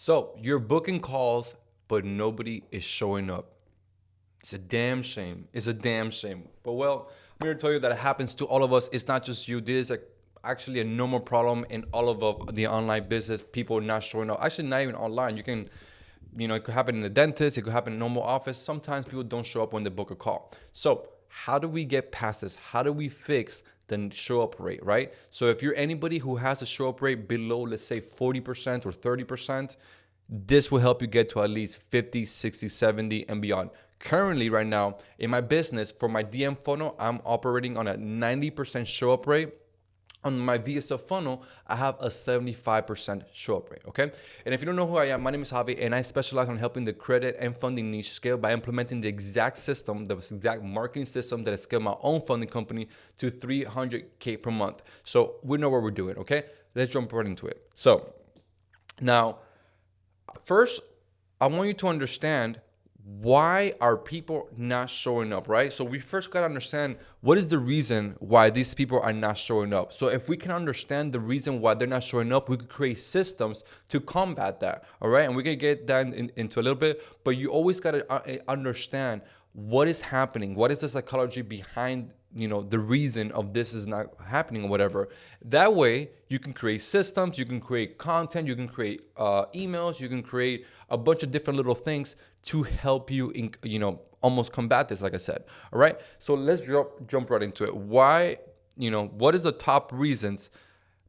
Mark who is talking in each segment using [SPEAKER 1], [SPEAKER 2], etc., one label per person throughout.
[SPEAKER 1] So you're booking calls, but nobody is showing up. It's a damn shame. It's a damn shame. But well, I'm here to tell you that it happens to all of us. It's not just you. This is actually a normal problem in all of the online business. People not showing up. Actually, not even online. It could happen in the dentist. It could happen in a normal office. Sometimes people don't show up when they book a call. So how do we get past this? How do we fix the show up rate, right? So if you're anybody who has a show up rate below, let's say 40% or 30%, this will help you get to at least 50, 60, 70 and beyond. Currently, right now, in my business, for my DM funnel, I'm operating on a 90% show up rate. On my VSL funnel, I have a 75% show up rate, okay? And if you don't know who I am, my name is Javi, and I specialize on helping the credit and funding niche scale by implementing the exact system, the exact marketing system that has scaled my own funding company to 300K per month. So we know what we're doing, okay? Let's jump right into it. So now, first, I want you to understand why are people not showing up, right? So we first got to understand what is the reason why these people are not showing up. So if we can understand the reason why they're not showing up, we could create systems to combat that, all right? And we can get that into a little bit, but you always got to understand what is happening, what is the psychology behind the reason of this is not happening or whatever. That way you can create systems, you can create content, you can create emails, you can create a bunch of different little things to help you almost combat this, like I said. All right, so let's jump right into it. Why, what is the top reasons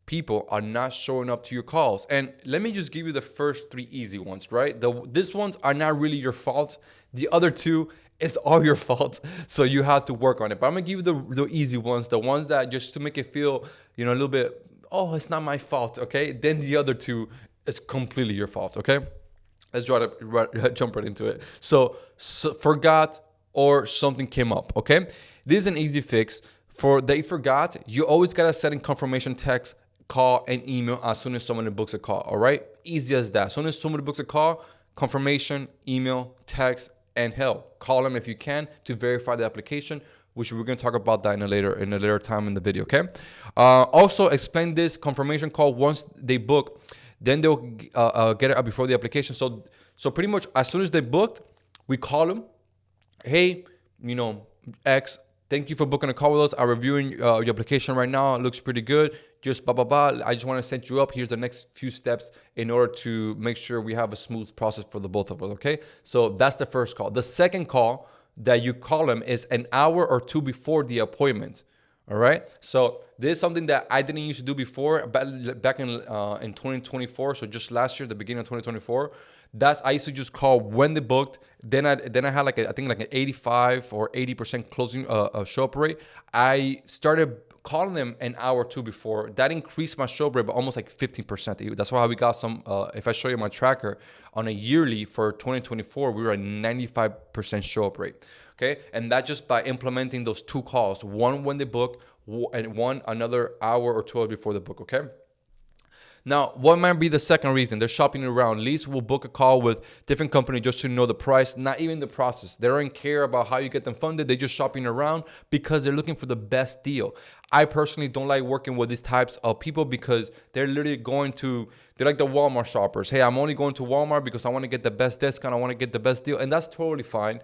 [SPEAKER 1] people are not showing up to your calls? And let me just give you the first three easy ones, right? These ones are not really your fault. The other two is all your fault. So you have to work on it. But I'm gonna give you the easy ones, the ones that just to make it feel, a little bit, oh, it's not my fault, okay? Then the other two is completely your fault, okay? Let's jump right into it. So forgot or something came up, okay? This is an easy fix. For they forgot, you always gotta send in confirmation text, call, and email as soon as someone books a call, all right? Easy as that. As soon as somebody books a call, confirmation, email, text, and hell, call them if you can to verify the application, which we're going to talk about that in a later time in the video, okay? Also, explain this confirmation call once they book, then they'll get it up before the application. So pretty much as soon as they booked, we call them, hey, X, thank you for booking a call with us. I'm reviewing your application right now. It looks pretty good. Just blah, blah, blah. I just want to set you up. Here's the next few steps in order to make sure we have a smooth process for the both of us, okay? So that's the first call. The second call that you call them is an hour or two before the appointment, all right? So this is something that I didn't used to do before, back in 2024, so just last year, the beginning of 2024. I used to just call when they booked. Then I had like an 85 or 80% closing show up rate. I started calling them an hour or two before. That increased my show up rate by almost like 15%. That's why we got some. If I show you my tracker on a yearly for 2024, we were at 95% show up rate. Okay, and that just by implementing those two calls, one when they book and one another hour or two before the book. Okay. Now, what might be the second reason? They're shopping around. Leads will book a call with different company just to know the price, not even the process. They don't care about how you get them funded. They're just shopping around because they're looking for the best deal. I personally don't like working with these types of people because they're literally they're like the Walmart shoppers. Hey, I'm only going to Walmart because I want to get the best discount. I want to get the best deal. And that's totally fine.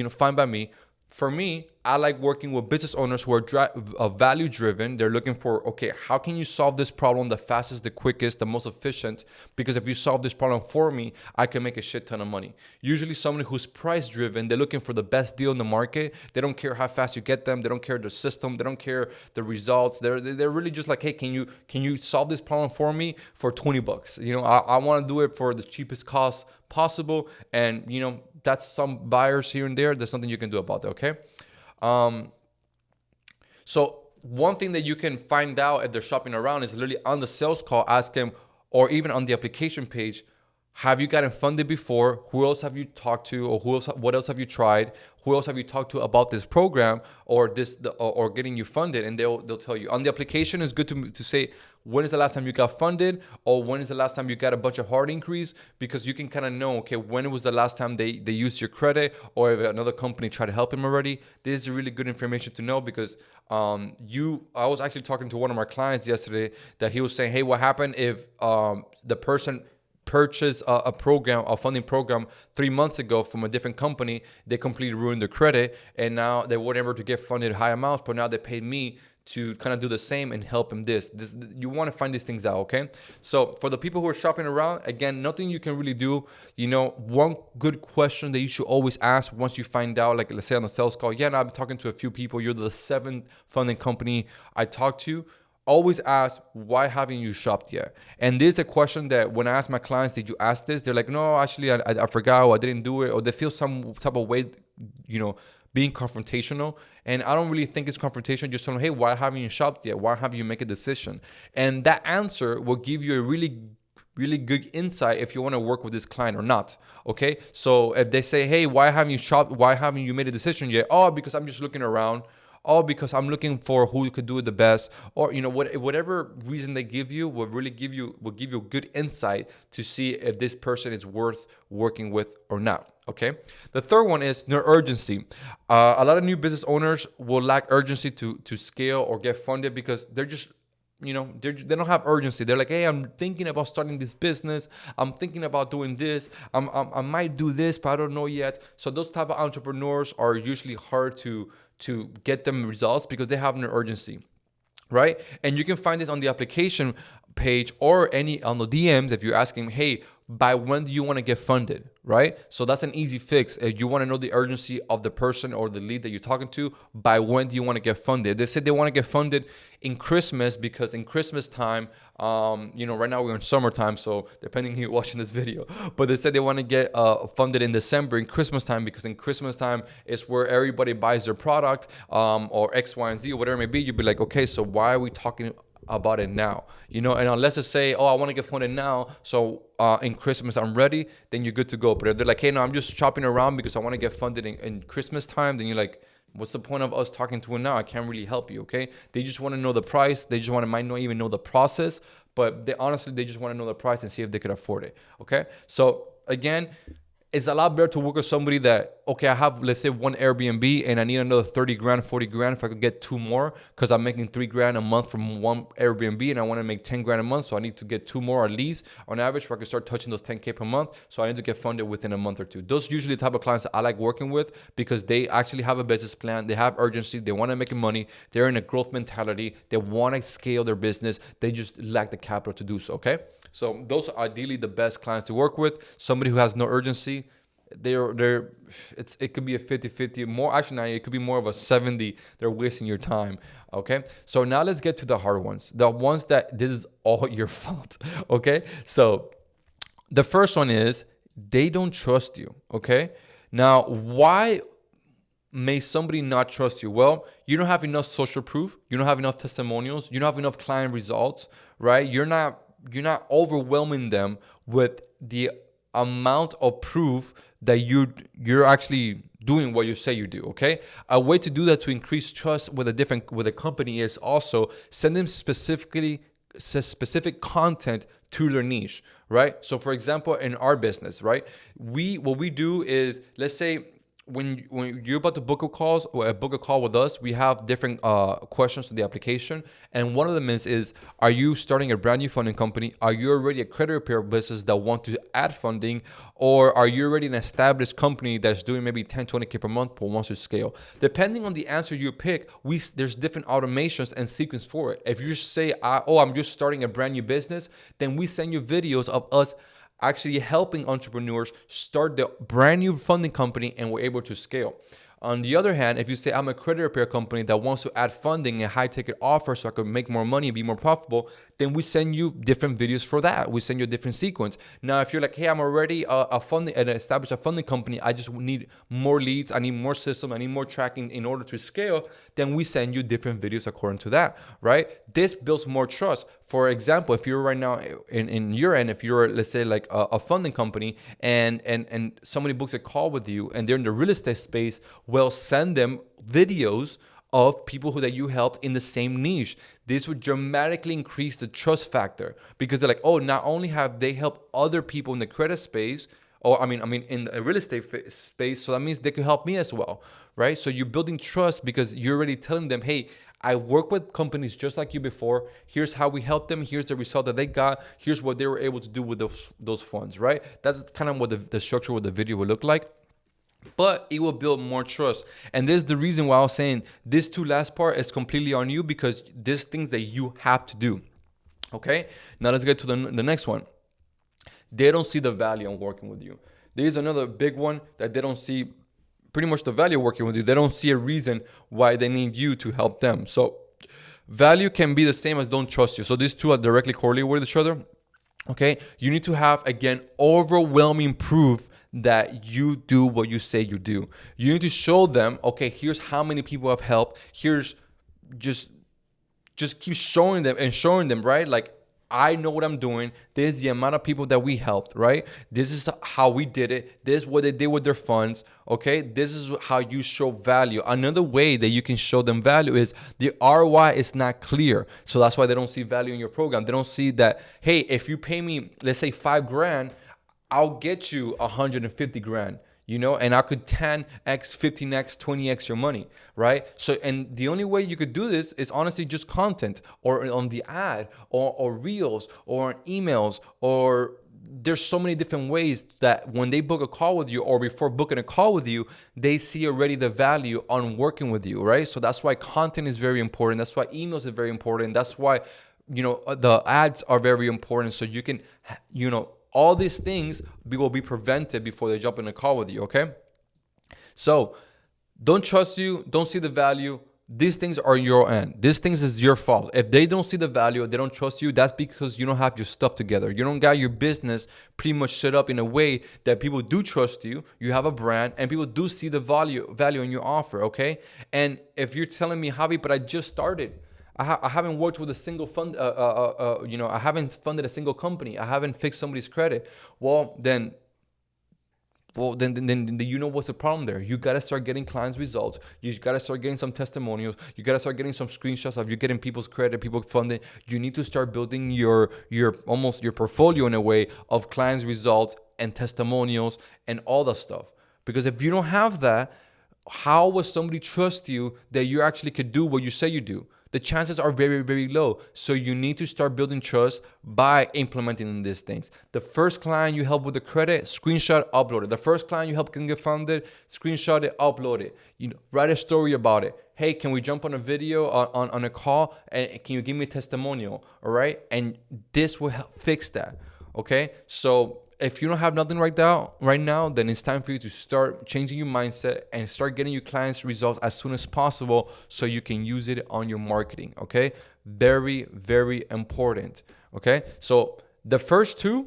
[SPEAKER 1] Fine by me. For me, I like working with business owners who are value driven. They're looking for, okay, how can you solve this problem the fastest, the quickest, the most efficient? Because if you solve this problem for me, I can make a shit ton of money. Usually someone who's price driven, they're looking for the best deal in the market. They don't care how fast you get them. They don't care the system. They don't care the results. They're really just like, hey, can you solve this problem for me for $20? I want to do it for the cheapest cost possible. And, that's some buyers here and there. There's nothing you can do about that, okay? So one thing that you can find out if they're shopping around is literally on the sales call, ask them, or even on the application page, have you gotten funded before? Who else have you talked to, or what else have you tried? Who else have you talked to about this program or getting you funded? And they'll tell you. On the application, it's good to say, when is the last time you got funded, or when is the last time you got a bunch of hard inquiries, because you can kind of know, okay, when was the last time they used your credit, or if another company tried to help him already. This is really good information to know because I was actually talking to one of our clients yesterday that he was saying, hey, what happened if the person purchased a funding program 3 months ago from a different company. They completely ruined their credit, and now they weren't able to get funded high amounts, but now they paid me to kind of do the same and help them this. You want to find these things out, okay? So for the people who are shopping around, again, nothing you can really do. One good question that you should always ask once you find out, like let's say on the sales call, yeah, now I've been talking to a few people, you're the 7th funding company I talked to. Always ask, why haven't you shopped yet? And this is a question that when I ask my clients, did you ask this? They're like, no, actually, I forgot, or I didn't do it, or they feel some type of way, being confrontational. And I don't really think it's confrontation. Just tell them, hey, why haven't you shopped yet? Why haven't you made a decision? And that answer will give you a really good insight if you want to work with this client or not. Okay. So if they say, hey, why haven't you shopped? Why haven't you made a decision yet? Oh, because I'm just looking around. Oh, because I'm looking for who could do it the best, or whatever reason they give you will give you good insight to see if this person is worth working with or not. Okay. The third one is no urgency. A lot of new business owners will lack urgency to scale or get funded because they're just they don't have urgency. They're like, hey, I'm thinking about starting this business. I'm thinking about doing this. I might do this, but I don't know yet. So those type of entrepreneurs are usually hard to get them results because they have no urgency, right? And you can find this on the application page or on the DMs if you're asking, hey, by when do you want to get funded, right? So that's an easy fix. If you want to know the urgency of the person or the lead that you're talking to, by when do you want to get funded? They said they want to get funded in Christmas because in Christmas time, right now we're in summertime, so depending on who you're watching this video, but they said they want to get funded in December in Christmas time because in Christmas time is where everybody buys their product or X, Y, and Z or whatever it may be. You'd be like, okay, so why are we talking about it now? And unless they say, oh, I want to get funded now, so in Christmas I'm ready, then you're good to go. But if they're like, hey, no, I'm just shopping around because I want to get funded in Christmas time, then you're like, what's the point of us talking to it now? I can't really help you, okay? They just want to know the price. They just might not even know the process, but they just want to know the price and see if they could afford it, okay? So again, it's a lot better to work with somebody that, okay, I have, let's say, one Airbnb and I need another 30 grand, 40 grand if I could get 2 more because I'm making 3 grand a month from one Airbnb and I want to make 10 grand a month. So I need to get 2 more at least on average where I can start touching those 10K per month. So I need to get funded within a month or two. Those usually the type of clients that I like working with because they actually have a business plan. They have urgency. They want to make money. They're in a growth mentality. They want to scale their business. They just lack the capital to do so, okay? So those are ideally the best clients to work with. Somebody who has no urgency. It could be a 50-50 more. Actually, now it could be more of a 70. They're wasting your time. Okay. So now let's get to the hard ones. The ones that this is all your fault. Okay. So the first one is they don't trust you. Okay. Now, why may somebody not trust you? Well, you don't have enough social proof. You don't have enough testimonials. You don't have enough client results, right? You're not overwhelming them with the amount of proof that you're actually doing what you say you do. Okay. A way to do that to increase trust with a company is also send them specific content to their niche, right? So for example, in our business, right, what we do is, let's say, when you're about to book a call with us, we have different questions to the application. And one of them is, are you starting a brand new funding company? Are you already a credit repair business that want to add funding? Or are you already an established company that's doing maybe 10, 20K per month but wants to scale? Depending on the answer you pick, there's different automations and sequence for it. If you say, I'm just starting a brand new business, then we send you videos of us actually helping entrepreneurs start the brand new funding company and we're able to scale. On the other hand, if you say I'm a credit repair company that wants to add funding and high ticket offer so I can make more money and be more profitable, then we send you different videos for that. We send you a different sequence. Now, if you're like, hey, I'm already established a funding company, I just need more leads, I need more system, I need more tracking in order to scale, then we send you different videos according to that, right? This builds more trust. For example, if you're right now in your end, if you're, let's say, like a funding company and somebody books a call with you and they're in the real estate space, well, send them videos of people that you helped in the same niche. This would dramatically increase the trust factor because they're like, oh, not only have they helped other people in the credit space, or I mean in the real estate space, so that means they could help me as well, right? So you're building trust because you're already telling them, hey, I worked with companies just like you before. Here's how we helped them. Here's the result that they got. Here's what they were able to do with those funds, right? That's kind of what the structure of the video would look like. But it will build more trust. And this is the reason why I was saying this two last part is completely on you, because there's things that you have to do. Okay, now let's get to the next one. They don't see the value in working with you. There's another big one that they don't see pretty much the value of working with you. They don't see a reason why they need you to help them. So value can be the same as don't trust you. So these two are directly correlated with each other. Okay, you need to have, again, overwhelming proof that you do what you say you do. You need to show them, okay, here's how many people I've helped. Here's just keep showing them, right? Like, I know what I'm doing. This is the amount of people that we helped, right? This is how we did it. This is what they did with their funds, okay? This is how you show value. Another way that you can show them value is the ROI is not clear. So that's why they don't see value in your program. They don't see that, hey, if you pay me, let's say $5,000, I'll get you 150 grand. And I could 10x, 15x, 20x your money, right? So, and the only way you could do this is honestly just content, or on the ad, or reels, or emails, or there's so many different ways that when they book a call with you, or before booking a call with you, they see already the value on working with you, right? So that's why content is very important. That's why emails are very important. That's why, the ads are very important. So you can, all these things will be prevented before they jump in a call with you, okay? So don't trust you, don't see the value. These things are your end. These things is your fault. If they don't see the value, they don't trust you, that's because you don't have your stuff together. You don't got your business pretty much set up in a way that people do trust you. You have a brand and people do see the value in your offer, okay? And if you're telling me, Javi, but I just started, I haven't worked with a single fund, I haven't funded a single company. I haven't fixed somebody's credit. Well, then you know what's the problem there. You got to start getting clients' results. You got to start getting some testimonials. You got to start getting some screenshots of you getting people's credit, people funding. You need to start building your portfolio in a way of clients' results and testimonials and all that stuff. Because if you don't have that, how will somebody trust you that you actually could do what you say you do? The chances are very, very low. So you need to start building trust by implementing these things. The first client you help with the credit, screenshot, upload it. The first client you help can get funded, screenshot it, upload it. Write a story about it. Hey, can we jump on a video, on a call, and can you give me a testimonial? All right, and this will help fix that. Okay, so if you don't have nothing right now, then it's time for you to start changing your mindset and start getting your clients' results as soon as possible so you can use it on your marketing, okay? Very, very important, okay? So the first three,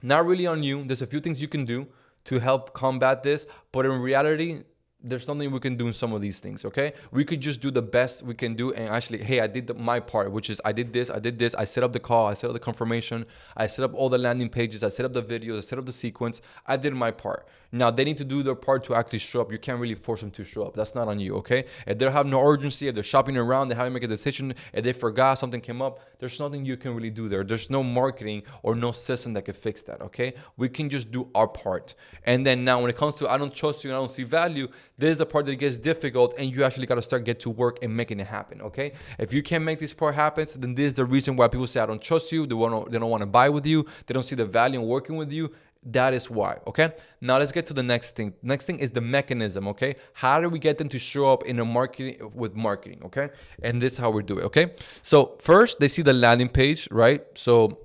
[SPEAKER 1] not really on you. There's a few things you can do to help combat this, but in reality, there's nothing we can do in some of these things, okay? We could just do the best we can do and actually, hey, I did my part, which is I did this, I set up the call, I set up the confirmation, I set up all the landing pages, I set up the videos, I set up the sequence, I did my part. Now, they need to do their part to actually show up. You can't really force them to show up. That's not on you, okay? If they have no urgency, if they're shopping around, they haven't made a decision, if they forgot, something came up, there's nothing you can really do there. There's no marketing or no system that can fix that, okay? We can just do our part. And then now when it comes to I don't trust you and I don't see value, this is the part that gets difficult and you actually got to start get to work and making it happen, okay? If you can't make this part happen, then this is the reason why people say I don't trust you, they don't want to buy with you, they don't see the value in working with you. That is why, okay? Now let's get to the next thing. Next thing is the mechanism, okay? How do we get them to show up in a marketing, okay? And this is how we do it, okay? So first, they see the landing page, right? So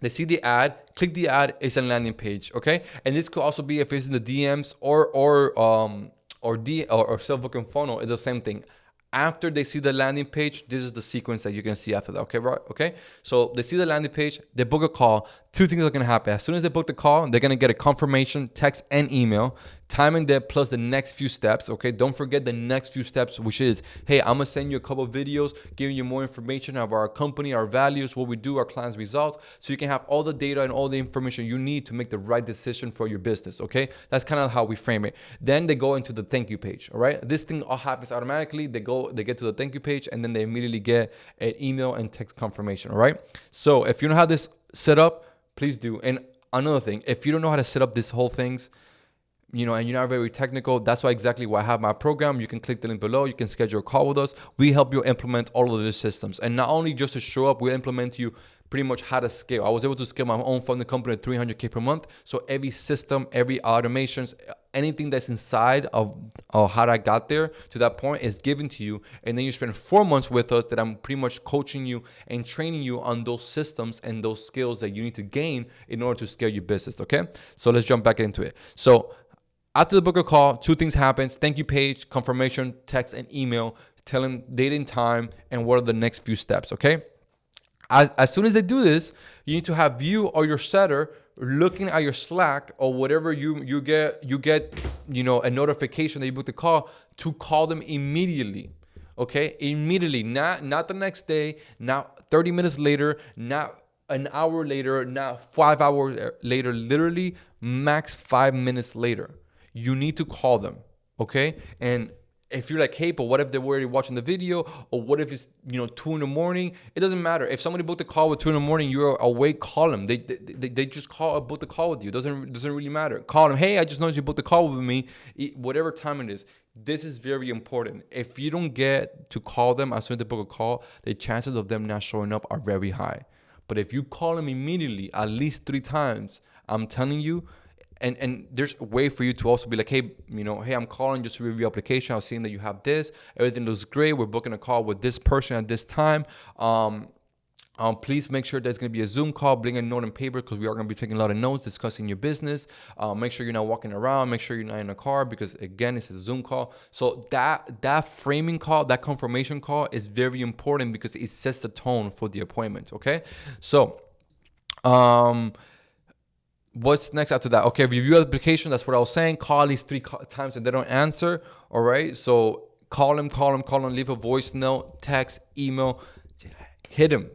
[SPEAKER 1] they see the ad, click the ad, it's a landing page, okay? And this could also be if it's in the DMs or self-booking funnel, it's the same thing. After they see the landing page, this is the sequence that you're gonna see after that, okay, right? Okay, so they see the landing page, they book a call. Two things are gonna happen. As soon as they book the call, they're gonna get a confirmation, text and email, timing that plus the next few steps, okay? Don't forget the next few steps, which is, hey, I'm gonna send you a couple of videos, giving you more information about our company, our values, what we do, our clients' results, so you can have all the data and all the information you need to make the right decision for your business, okay? That's kind of how we frame it. Then they go into the thank you page, all right? This thing all happens automatically. They get to the thank you page, and then they immediately get an email and text confirmation, all right? So if you don't have this set up, please do. And another thing, if you don't know how to set up these whole things, and you're not very technical, that's why I have my program. You can click the link below. You can schedule a call with us. We help you implement all of these systems. And not only just to show up, we implement you pretty much how to scale. I was able to scale my own funding company at $300K per month. So every system, every automations, anything that's inside of how I got there to that point is given to you. And then you spend 4 months with us that I'm pretty much coaching you and training you on those systems and those skills that you need to gain in order to scale your business. Okay. So let's jump back into it. So after the book a call, 2 things happens. Thank you page, confirmation, text, and email, telling date and time and what are the next few steps. Okay. As soon as they do this, you need to have you or your setter looking at your Slack or whatever you get a notification that you booked the call to call them immediately. Okay, immediately, not the next day, not 30 minutes later, not an hour later, not 5 hours later, literally max 5 minutes later. You need to call them. Okay, and if you're like, hey, but what if they're already watching the video? Or what if it's 2 in the morning? It doesn't matter. If somebody booked a call with 2 in the morning, you're awake, call them. They just booked a call with you. It doesn't really matter. Call them. Hey, I just noticed you booked a call with me. Whatever time it is. This is very important. If you don't get to call them as soon as they book a call, the chances of them not showing up are very high. But if you call them immediately, at least 3 times, I'm telling you, and there's a way for you to also be like, hey, hey, I'm calling just to review your application. I was seeing that you have this. Everything looks great. We're booking a call with this person at this time. Please make sure there's going to be a Zoom call. Bring a note and paper because we are going to be taking a lot of notes, discussing your business. Make sure you're not walking around. Make sure you're not in a car because, again, it's a Zoom call. So that framing call, that confirmation call is very important because it sets the tone for the appointment, okay? So what's next after that? Okay, review application. That's what I was saying. Call at least 3 times and they don't answer. All right. So call them, leave a voice note, text, email, hit them,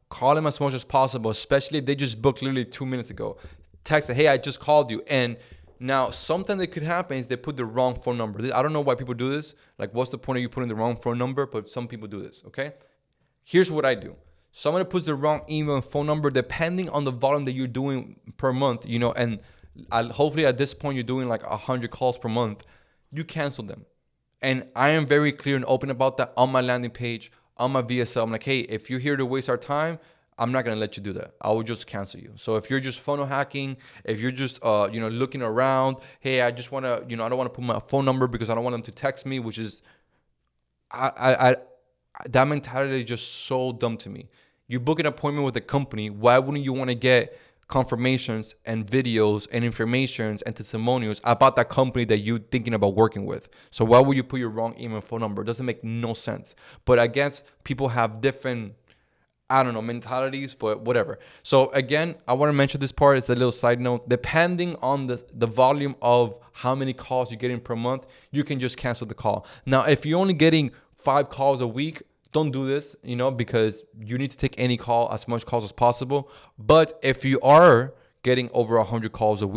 [SPEAKER 1] call them as much as possible, especially if they just booked literally 2 minutes ago. Text, hey, I just called you. And now something that could happen is they put the wrong phone number. I don't know why people do this. Like, what's the point of you putting the wrong phone number? But some people do this. Okay. Here's what I do. Someone puts the wrong email and phone number, depending on the volume that you're doing per month, and hopefully at this point you're doing like 100 calls per month, you cancel them. And I am very clear and open about that on my landing page, on my VSL. I'm like, hey, if you're here to waste our time, I'm not going to let you do that. I will just cancel you. So if you're just funnel hacking, if you're just, looking around, hey, I just want to, I don't want to put my phone number because I don't want them to text me, which is, that mentality is just so dumb to me. You book an appointment with a company, why wouldn't you want to get confirmations and videos and informations and testimonials about that company that you're thinking about working with? So why would you put your wrong email and phone number? It doesn't make no sense. But I guess people have different, mentalities, but whatever. So again, I want to mention this part. It's a little side note. Depending on the volume of how many calls you're getting per month, you can just cancel the call. Now, if you're only getting 5 calls a week, don't do this, because you need to take as much calls as possible. But if you are getting over 100 calls a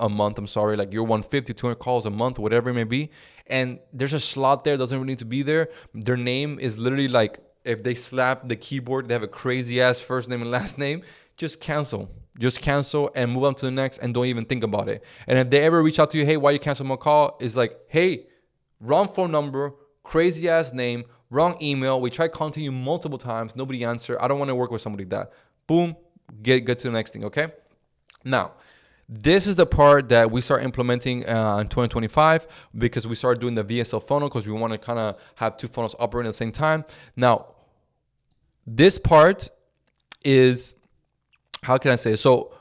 [SPEAKER 1] month, like you're 150, 200 calls a month, whatever it may be, and there's a slot there, doesn't really need to be there. Their name is literally like, if they slap the keyboard, they have a crazy ass first name and last name, just cancel. Just cancel and move on to the next and don't even think about it. And if they ever reach out to you, hey, why you cancel my call? It's like, hey, wrong phone number, crazy ass name, wrong email. We tried contacting you multiple times. Nobody answered. I don't want to work with somebody like that. Boom. Get to the next thing. Okay. Now, this is the part that we start implementing in 2025 because we started doing the VSL funnel because we want to kind of have 2 funnels operating at the same time. Now, this part is, how can I say it? So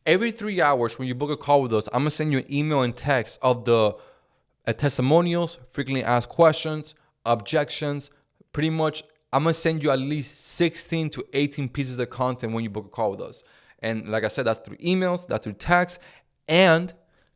[SPEAKER 1] every 3 hours when you book a call with us, I'm going to send you an email and text of the testimonials, frequently asked questions, objections. Pretty much, I'm going to send you at least 16 to 18 pieces of content when you book a call with us. And like I said, that's through emails, that's through text, and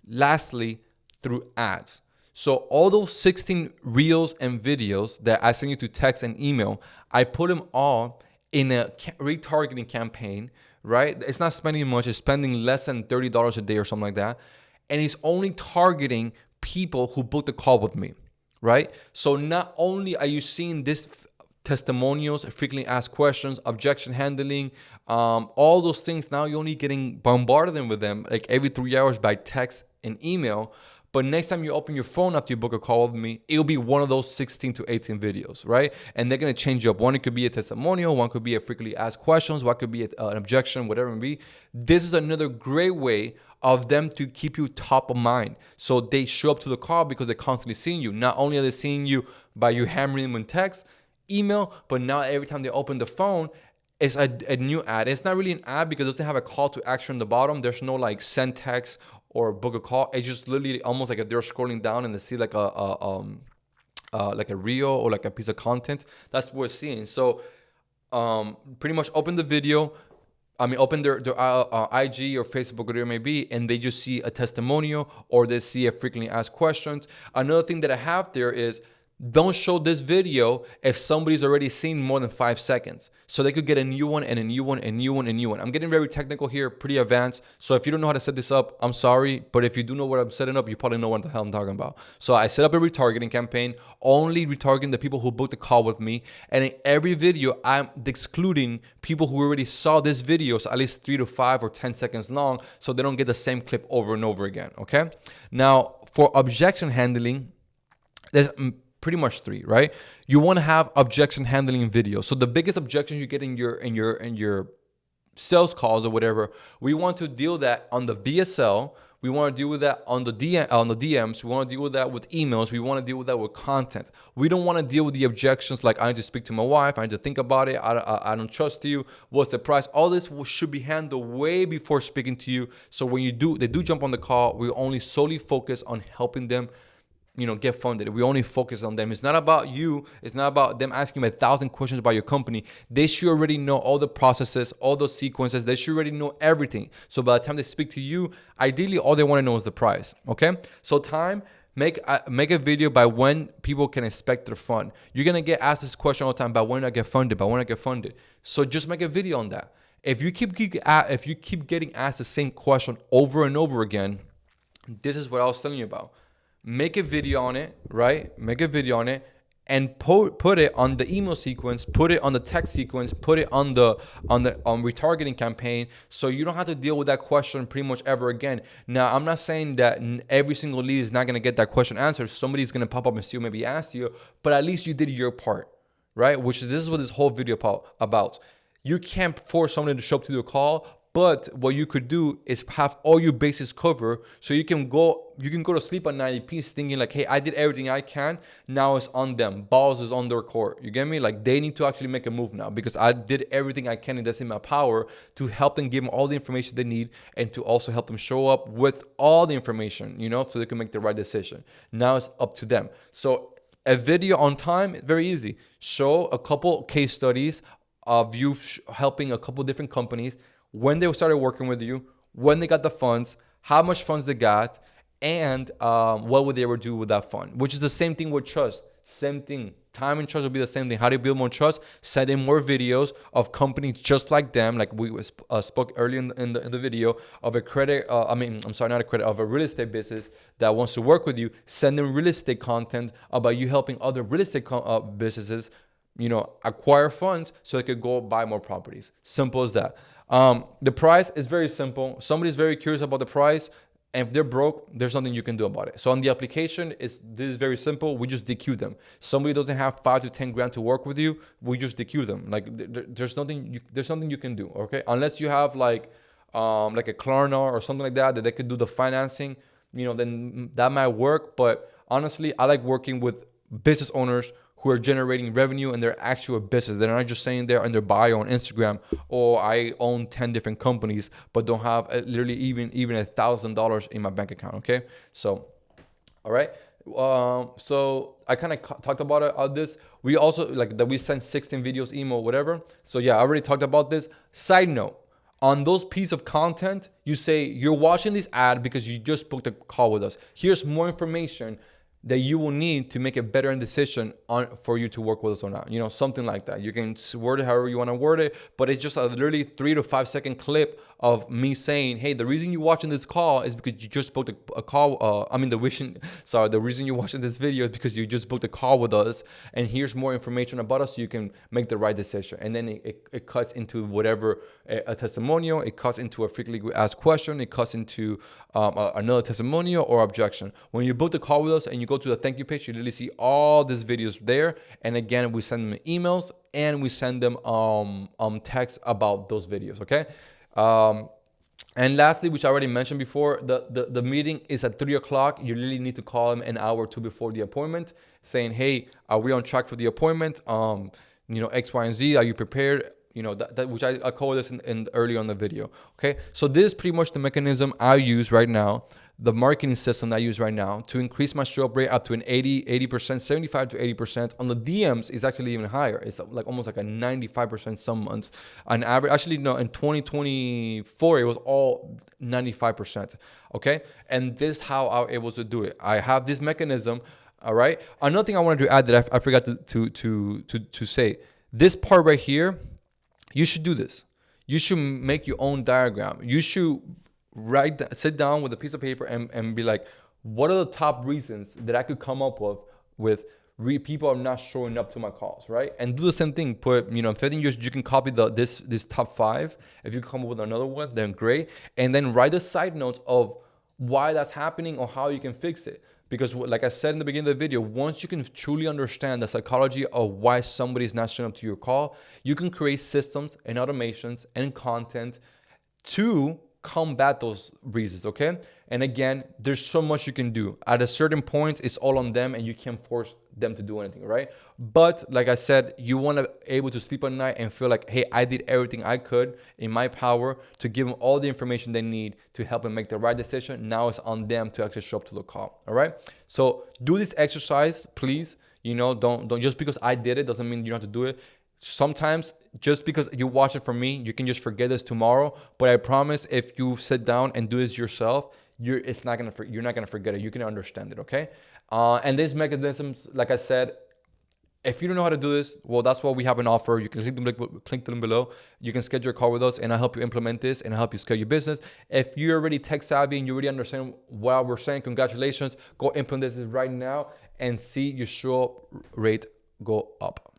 [SPEAKER 1] lastly, through ads. So all those 16 reels and videos that I send you to text and email, I put them all in a retargeting campaign, right? It's not spending much. It's spending less than $30 a day or something like that. And it's only targeting people who booked a call with me, right? So not only are you seeing this testimonials, frequently asked questions, objection handling, all those things. Now you're only getting bombarded with them like every 3 hours by text and email. But next time you open your phone after you book a call with me, it'll be one of those 16 to 18 videos, right? And they're gonna change up. One, it could be a testimonial. One could be a frequently asked questions. One could be an objection, whatever it may be. This is another great way of them to keep you top of mind. So they show up to the call because they're constantly seeing you. Not only are they seeing you by you hammering them in text, email, but now every time they open the phone, it's a new ad. It's not really an ad because it doesn't have a call to action on the bottom. There's no like send text or book a call. It's just literally almost like if they're scrolling down and they see like a reel or like a piece of content. That's what we're seeing. So pretty much open the video. Open their IG or Facebook, whatever it may be, and they just see a testimonial or they see a frequently asked questions. Another thing that I have there is don't show this video if somebody's already seen more than 5 seconds. So they could get a new one and a new one and a new one and a new one. I'm getting very technical here, pretty advanced. So if you don't know how to set this up, I'm sorry. But if you do know what I'm setting up, you probably know what the hell I'm talking about. So I set up a retargeting campaign, only retargeting the people who booked a call with me. And in every video, I'm excluding people who already saw this video, so at least 3 to 5 or 10 seconds long, so they don't get the same clip over and over again, okay? Now, for objection handling, there's pretty much 3, right? You want to have objection handling video. So the biggest objection you get in your sales calls or whatever, we want to deal that on the VSL. We want to deal with that on the DMs. We want to deal with that with emails. We want to deal with that with content. We don't want to deal with the objections like I need to speak to my wife. I need to think about it. I don't trust you. What's the price? All this should be handled way before speaking to you. So when they do jump on the call, we only solely focus on helping them get funded. We only focus on them. It's not about you. It's not about them asking you 1,000 questions about your company. They should already know all the processes, all those sequences. They should already know everything. So by the time they speak to you, ideally, all they want to know is the price. Okay? So make a video by when people can expect their fund. You're going to get asked this question all the time, by when I get funded, by when I get funded. So just make a video on that. If you keep getting asked the same question over and over again, this is what I was telling you about. Make a video on it, right? Make a video on it and put it on the email sequence, put it on the text sequence, put it on the retargeting campaign, so you don't have to deal with that question pretty much ever again. Now, I'm not saying that every single lead is not going to get that question answered. Somebody's going to pop up and still maybe ask you, but at least you did your part, right? This is what this whole video about. You can't force somebody to show up to the call, but what you could do is have all your bases covered, so you can go to sleep at night in peace thinking like, hey, I did everything I can. Now it's on them. Balls is on their court. You get me? Like, they need to actually make a move now because I did everything I can and that's in my power to help them, give them all the information they need, and to also help them show up with all the information, so they can make the right decision. Now it's up to them. So a video on time, very easy. Show a couple case studies of you helping a couple different companies, when they started working with you, when they got the funds, how much funds they got, and what would they ever do with that fund, which is the same thing with trust. Same thing. Time and trust will be the same thing. How do you build more trust? Send in more videos of companies just like them, like we spoke earlier in the video, of a of a real estate business that wants to work with you. Send them real estate content about you helping other real estate businesses, acquire funds so they could go buy more properties. Simple as that. The price is very simple. Somebody's very curious about the price, and if they're broke, there's nothing you can do about it. So on the application, this is very simple. We just DQ them. Somebody doesn't have 5 to 10 grand to work with you, we just DQ them. Like there's nothing you can do. Okay, unless you have like a Klarna or something like that they could do the financing. Then that might work. But honestly, I like working with business owners who are generating revenue in their actual business. They're not just saying there in their bio on Instagram, I own 10 different companies, but don't have literally even $1,000 in my bank account. Okay, so all right. So I kind of talked about this. We also we send 16 videos, email, whatever. So yeah, I already talked about this. Side note. On those piece of content, you say you're watching this ad because you just booked a call with us. Here's more information. that you will need to make a better decision for you to work with us or not. Something like that. You can word it however you want to word it, but it's just a literally 3 to 5 second clip of me saying, hey, the reason you're watching this call is because you just booked a call. The reason you're watching this video is because you just booked a call with us, and here's more information about us so you can make the right decision. And then it cuts into whatever, a testimonial, it cuts into a frequently asked question, it cuts into another testimonial or objection. When you book the call with us and you go to the thank you page, you literally see all these videos there. And again, we send them emails and we send them texts about those videos, okay? And lastly, which I already mentioned before, the meeting is at 3 o'clock. You really need to call them an hour or two before the appointment, saying, hey, are we on track for the appointment? X, Y, and Z, are you prepared? Which I covered this in early on the video. Okay, so this is pretty much the mechanism I use right now, the marketing system that I use right now to increase my show up rate up to an 80%, 75 to 80%. On the DMs, it's actually even higher. It's like almost like a 95% some months. On average, actually, no, in 2024, it was all 95%. Okay, and this is how I was able to do it. I have this mechanism. All right. Another thing I wanted to add that I forgot to say, this part right here. You should do this. You should make your own diagram. You should sit down with a piece of paper and be like, what are the top reasons that I could come up with people are not showing up to my calls, right? And do the same thing. Put, if anything, you can copy this top 5. If you come up with another one, then great. And then write the side notes of why that's happening or how you can fix it. Because like I said in the beginning of the video, once you can truly understand the psychology of why somebody's not showing up to your call, you can create systems and automations and content to combat those reasons, okay? And again, there's so much you can do. At a certain point, it's all on them and you can't force them to do anything, right? But like I said, you want to be able to sleep at night and feel like, hey, I did everything I could in my power to give them all the information they need to help them make the right decision. Now it's on them to actually show up to the call, all right? So do this exercise, please. Don't just because I did it doesn't mean you don't have to do it. Sometimes just because you watch it from me, you can just forget this tomorrow. But I promise, if you sit down and do this yourself, you're not gonna forget it. You can understand it, okay? And these mechanisms, like I said, if you don't know how to do this, well, that's what we have an offer. You can click the link below. You can schedule a call with us, and I'll help you implement this and I'll help you scale your business. If you're already tech savvy and you already understand what we're saying, congratulations. Go implement this right now and see your show rate go up.